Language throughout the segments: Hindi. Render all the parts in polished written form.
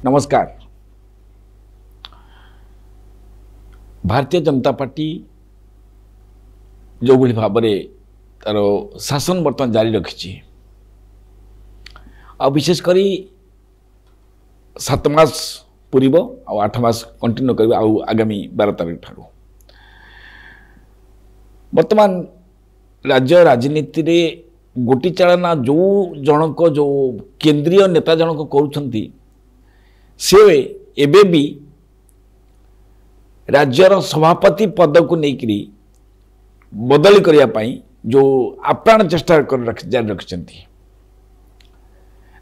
नमस्कार। भारतीय जनता पार्टी जो भाव में तार शासन बर्तमान जारी रखी विशेषकर 7 मास पूर्व 8 मास कंटिन्यू कर आगामी 12 तारीख ठार बर्तमान राज्य राजनीति रे गोटी चालना जो जनक जो केंद्रीय नेता जनक करुछंती से एबे भी राज्यर सभापति पद को लेकरी बदली करिया पाई जो आप्राण चेष्टा कर जारी रखिछंती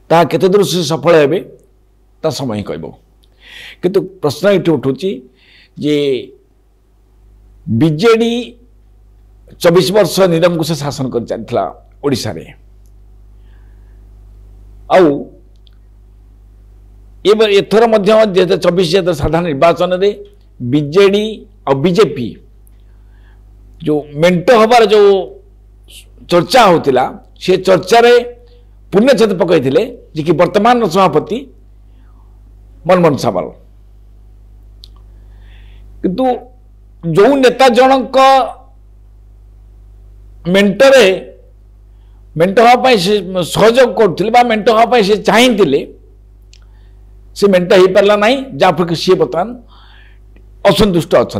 ता केते दूर से सफल हेबे ता समय ही कहबो। किंतु प्रश्न ये उठुची जे बीजेडी 24 वर्ष निरंकुश शासन कर चलता ओडिशा रे आउ एथर 2024 साधारण निर्वाचन रे बीजेडी और बीजेपी जो मेंट हबार जो चर्चा होतिला से चर्चा रे पुण्यछेद पकईथिले जे कि वर्तमान सभापति मनमोहन सामल किंतु जो नेता जनक मेंटरे मेंट हाँपाई से सहयोग करते मेंट हाँपाई से चाहिए से मेंट हो पारा ना जहाँफल कि सी बर्तमान असंतुष्ट अच्छा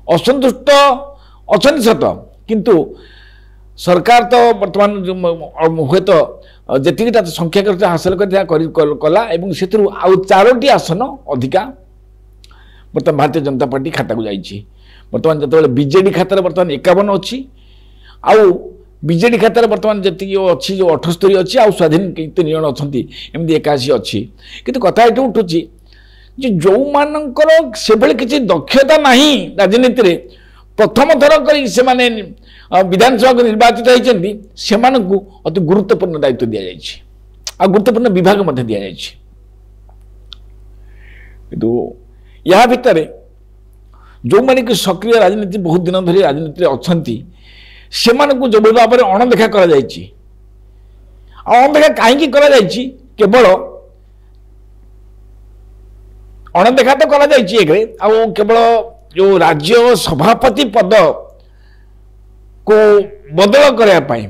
असंतुष्ट अच्छा सत किंतु सरकार तो बर्तमान हे तो जीटा संख्या हासिल कला से 4टी आसन अधिका बर्तमान भारतीय जनता पार्टी खाता को जाइए। बर्तमान जो बीजेडी खाता बर्तमान 51 अच्छी आउ बीजेडी खाता बर्तमान जी अच्छी जो 78 अच्छी आउ स्वाधीन कितने जन अच्छा एमती 81 अच्छी किंतु कथा ये उठुची जो मानकर से किसी दक्षता नहीं राजनीति रे प्रथम थर कर विधानसभा को निर्वाचित होती से अति गुरुत्वपूर्ण दायित्व दि जाए गुरुत्वपूर्ण विभाग दि जाए किंतु या भितर जो मैंने कि सक्रिय राजनीति बहुत दिन धरी राजनीति अच्छा से जो भाव में अणदेखा कर अणदेखा कहीं केवल अणदेखा तो कर केवल जो राज्य सभापति पद को बदल करने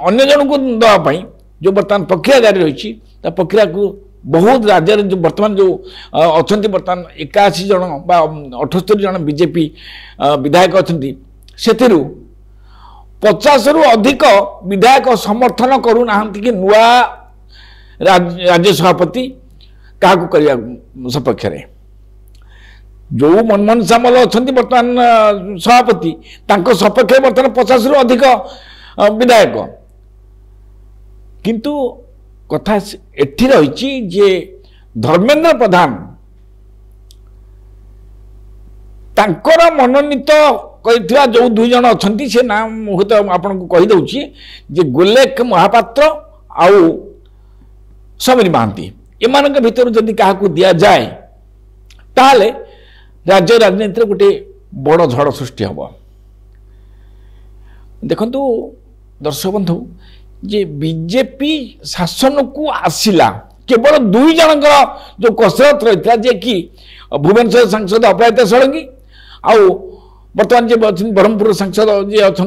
अन्य जन को दवाई जो बर्तमान प्रक्रिया जारी रही प्रक्रिया को बहुत राज्य जो बर्तमान जो अच्छा बर्तमान 81 जन 78 जन बीजेपी विधायक अच्छा से 50 रु अधिक विधायक समर्थन करूना कि नुआ राज्य सभापति क्या सपक्ष जो मनमोहन सामल अच्छा बर्तमान सभापति सपक्ष बर्तमान 50 रु अधिक विधायक किंतु कथा एठी रही जे धर्मेंद्र प्रधान तांकर मनोनीत कर जो 2 जन अच्छा से नाम हूँ तो आपन को कहीदे जे गोलेख महापात्र आउ समीर महांती एमान भितर जदि क्या दि जाए ताले राज्य राजनीति गोटे बड़ झड़ सृष्टि हम। देखु दर्शक बंधु जे बीजेपी शासन को आसिला केवल 2 जनकर जो कसरत रही है जे कि भुवनेश्वर सांसद अपराजिता षडंगी आउ बर्तमान जे ब्रह्मपुर सांसद जी अच्छा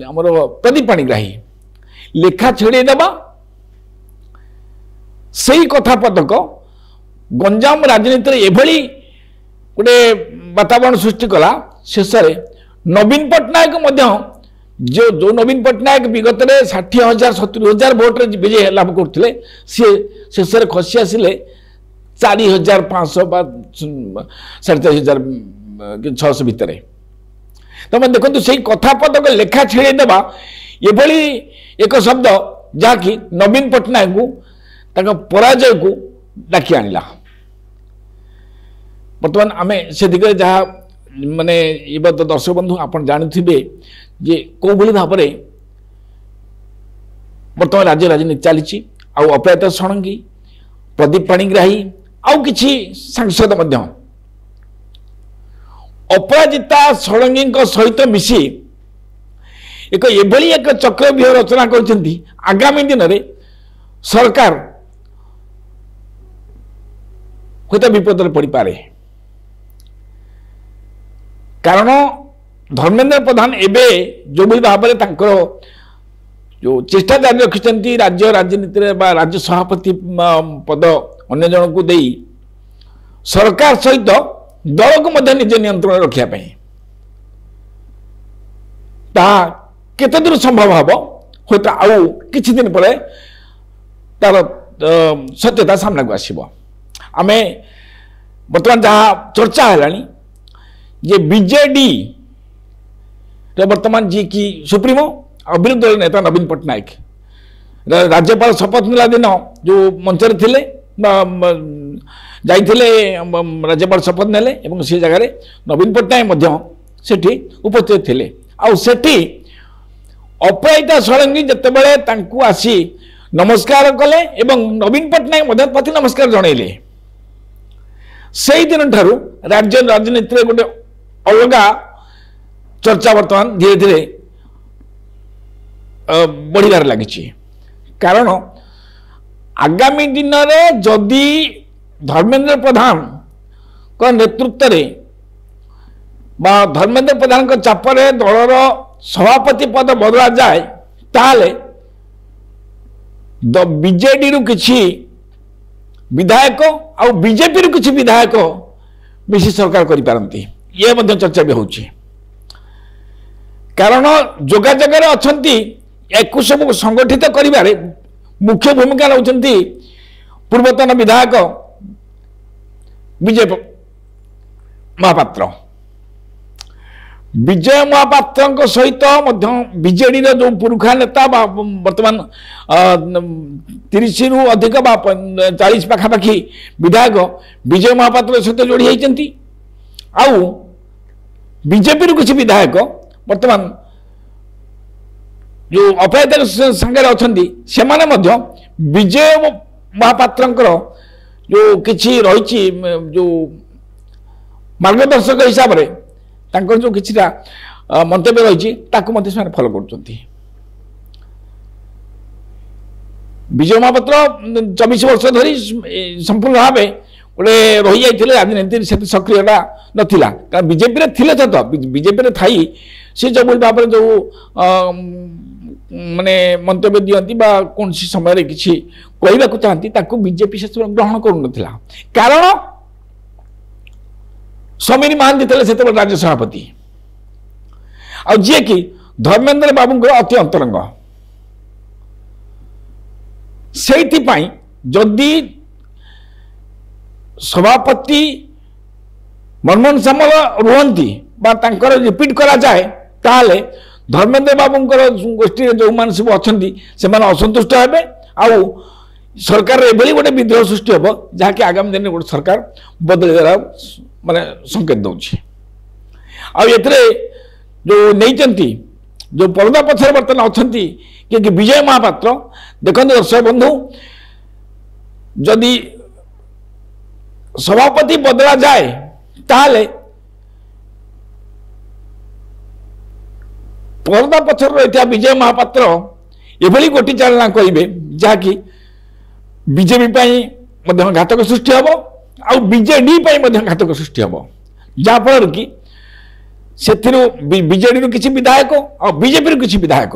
आमर प्रदीप पाणिग्राही लेखा छेड़े देवा से कथा पदक गंजाम राजनीति एभली गोटे वातावरण सृष्टि कला शेष नवीन पट्टनायक जो नवीन पट्टनायक विगत में 60,000 70,000 भोट विजय लाभ करते सी शेष खसी आसिले 4,500 4,500 भितर तमें देखो से कथा पदक लेखा छेड़े देवा एभली एक शब्द जहाँकि नवीन पट्टनायक को पराजय को डाकी आनिला। बर्तमान आम से दिगरे जहाँ माने ये बात दर्शक बंधु आप जानते जे कौ भाव में बर्तमान राज्य राजनीति चली अपराजिता षडंगी प्रदीप पाणिग्राही आउ किछि सांसद अपराजिता षडंगी सहित मिसी एक एभली एक चक्रव्यूह रचना कर आगामी दिन में सरकार ହୁଏତ ବିପଦରେ ପଡ଼ିପାରେ। କାରଣ ଧର୍ମେନ୍ଦ୍ର ପ୍ରଧାନ ଏବେ ଯେଉଁଭଳି ଭାବରେ ତାଙ୍କର ଯେଉଁ ଚେଷ୍ଟା ଜାରି ରଖିଛନ୍ତି ରାଜ୍ୟ ରାଜନୀତିରେ ବା ରାଜ୍ୟ ସଭାପତି ପଦ ଅନ୍ୟ ଜଣକୁ ଦେଇ ସରକାର ସହିତ ଦଳକୁ ମଧ୍ୟ ନିଜ ନିୟନ୍ତ୍ରଣ ରଖିବା ପାଇଁ, ତାହା କେତେ ଦୂର ସମ୍ଭବ ହେବ ହୁଏତ ଆଉ କିଛି ଦିନ ପରେ ତାର ସତ୍ୟତା ସାମ୍ନାକୁ ଆସିବ। ଆମେ ବର୍ତ୍ତମାନ ଯାହା ଚର୍ଚ୍ଚା ହେଲାଣି ଯେ ବିଜେଡି ବର୍ତ୍ତମାନ ଯିଏକି ସୁପ୍ରିମୋ ଆଉ ବିରୋଧୀ ଦଳ ନେତା ନବୀନ ପଟ୍ଟନାୟକ राज्यपाल शपथ नेला दिन जो मंचर थिले जाइथिले राज्यपाल शपथ नेले एवं से जगह नवीन पट्टनायक सेठी उपस्थित थिले आ सेठी अपराजिता षडंगी जितेबाला तांकु आसी नमस्कार कले एवं नवीन पट्टनायक प्रति नमस्कार जनइले से दिन ठारू राज्य राजनीति गोटे अलग चर्चा वर्तमान धीरे धीरे बढ़िबार लगी कारण आगामी दिन में जदि धर्मेंद्र प्रधान को नेतृत्व में धर्मेंद्र प्रधान को चापर दलर सभापति पद बदला जाए ताले बीजेडी रु किछि विधायक आ बीजेपी रु किछि विधायक मिसी सरकार करि पारंती ये मध्य चर्चा भी होछि कारण जोगाजोग अछंती एक सब संगठित करिबारे मुख्य भूमिका नौचंती पूर्वतन विधायक विजय महापात्र विजय महापात्र सहित बीजेडी जो पुरुखा नेता वर्तमान 30 रु अधिक 40 पाखापाखि विधायक विजय महापात्र सहित जोड़ी होती आउ बीजेपी रु कुछ विधायक वर्तमान जो अपराजिता संगे अच्छा से विजय महापात्र जो किसी रही जो मार्गदर्शक हिसाब से जो किछिटा मंतव्य रही फॉलो कर विजय महापात्र 24 वर्ष धरी संपूर्ण भाव गोटे रही जाते राजनीति से सक्रियता नाला कारण बीजेपी थे तो बीजेपी थी सी जो भाव जो माने मंतव्य दियंती बा कौन सी समय किसी कहना चाहती बीजेपी से ग्रहण करुनथिला कारण समीर महांती थे से राज्य सभापति आ जी कि धर्मेंद्र बाबू अति अंतरंग से जदि सभापति मनमोहन सामल रुहंती बा तांकर रिपीट करा जाए ताले धर्मेंद्र बाबू गोष्ठी जो मान सब अच्छा से असंतुष्ट हे आउ सरकार एभली गोटे विद्रोह सृष्टि हम जहाँकि आगामी दिन गोटे सरकार बदल माने संकेत दौर आते जो नहीं जो पर्दा पछर बर्तमान अच्छा कि विजय महापात्र देखते दर्शक बंधु जदि सभापति बदला जाए ताले पर्दा पछर रही विजय महापात्र एभली गोटी चालना करेंगे जहाँकि बीजेपी घातक सृष्टि हम आ बीजेडी घातक सृष्टि हम जहाँफल कि बीजेडी किसी विधायक और बीजेपी किसी विधायक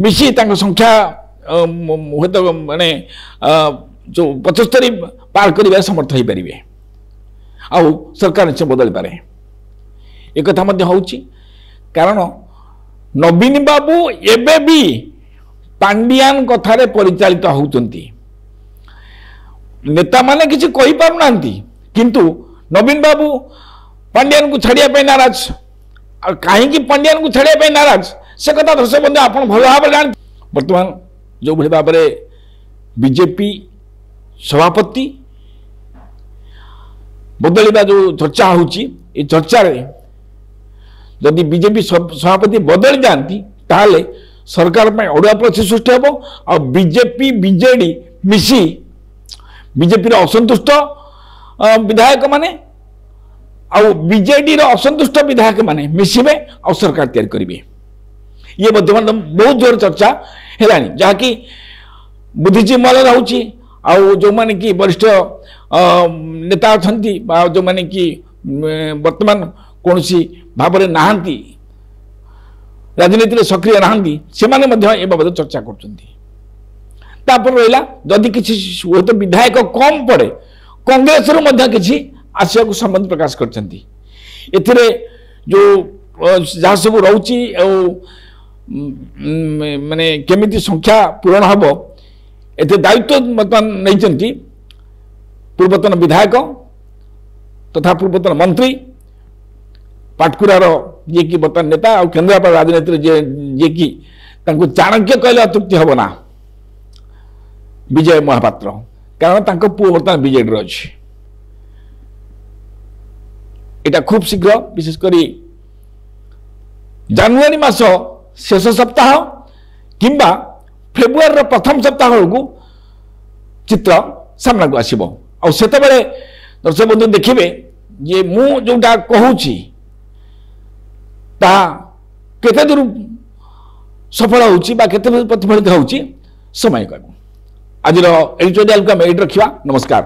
मिसी संख्या हे तो माने जो 75 पार कर समर्थ हो पारे आ सरकार निश्चय बदल पारे एक हूँ कारण नवीन बाबू एबे भी पांडियान कथारे परिचालित होती नेता माने किसी कही पारुना किंतु नवीन बाबू पांडियान को छाड़िया नाराज कहीं पांडियान को छाड़िया नाराज से कथा दर्शक बंधु आप भल भाव जान बर्तमान जो भाई भाव में बीजेपी सभापति बदलवा जो चर्चा होची चर्चा जदि बीजेपी सभापति बदल जाती ताले सरकार में अड़ुआ परिस्थिति सृष्टि हम आ बीजेपी बीजेडी मिसी बीजेपी असंतुष्ट विधायक माने आ बीजेडी असंतुष्ट विधायक माने मिसिबे आ सरकार तैयारी करेंगे ये बहुत जोर चर्चा है जहाँकि बुद्धिजीवी मल रही आउ जो माने कि वरिष्ठ नेता अछंती बा जो माने कि वर्तमान कौन सी भाव में नहांती राजनीति सक्रिय नहांती से माने मध्य ए बाबद चर्चा करछंती तापर रहिला जदि किछि हो तो विधायक कम पड़े कांग्रेस रो मध्य किछि आशय को संबंध प्रकाश करछंती एथिरे जो जहाँ सब रोची माने केमिति संख्या पूरण हम एते दायित्व बर्तमान नहीं पूर्वतन विधायक तथा पूर्वतन मंत्री पाटकुरार जी की बर्तमान नेता और केन्द्रापड़ा राजनीति जी की चाणक्य कहले अतृप्ति हम ना विजय महापात्र कारण तांको पुओ बर्तमान बीजेडी अच्छी एटा खूब शीघ्र विशेषकर जानुआरी मास शेष सप्ताह किंबा फेब्रुआरी प्रथम सप्ताह को चित्र सामना को आसब आते दर्शक बंधु देखिए जे मु जोटा कहूची केते दूर सफल होउची बा केते प्रतिफलित होउची समय कहू आज एडिटोरियल को हम एड रखा नमस्कार।